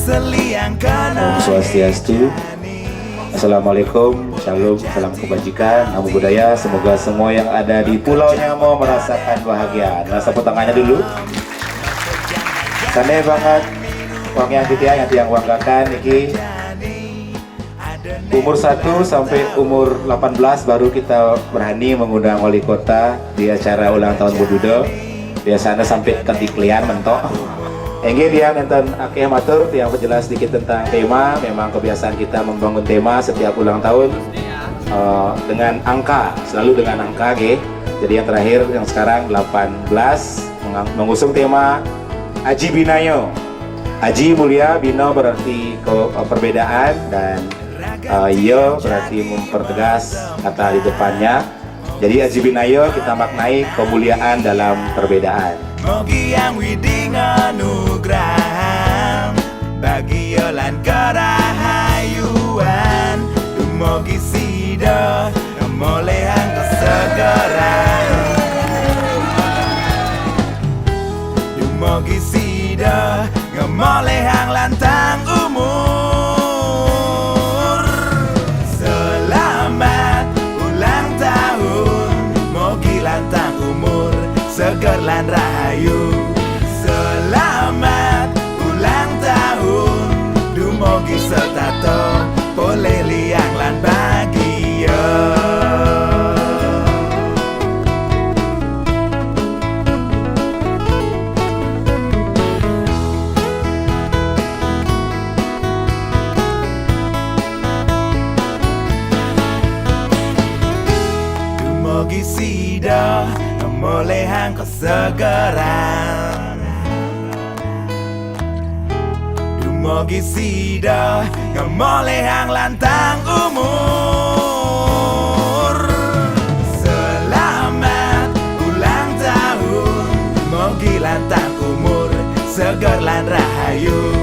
Om Swastiastu. Assalamualaikum, shalom, salam kebajikan, namo budaya. Semoga semua yang ada di Pulau Nyamo merasakan bahagia. Nah, sapu tangannya dulu. Santai banget. Uang yang yang wanggakan iki umur 1 sampai umur 18 baru kita berani mengundang wali kota di acara ulang tahun Bududo. Biasanya sampai ketiklian mentok. Enggak dia nonton akeh matur yang jelas sedikit tentang tema. Memang kebiasaan kita membangun tema setiap ulang tahun dengan angka, selalu dengan angka G. Jadi yang terakhir yang sekarang 18 mengusung tema Aji Binayo. Aji mulia, Bino berarti perbedaan, dan Yo berarti mempertegas kata di depannya. Jadi Aji Binayo kita maknai kemuliaan dalam perbedaan. Mogi yang widing anugerah bagi yolan kerahayuan, dumogi sida molehan kesegaran, dumogi sida ngemolehang lantang umur. Selamat ulang tahun, mogi lantang umur seger lan rahayu. Selamat ulang tahun, dumogi setato boleh liang lan bahagia. Dumogi sida molehang kesegaran, dumogi sida ngemolehang lantang umur. Selamat ulang tahun, mogi lantang umur seger lan rahayu.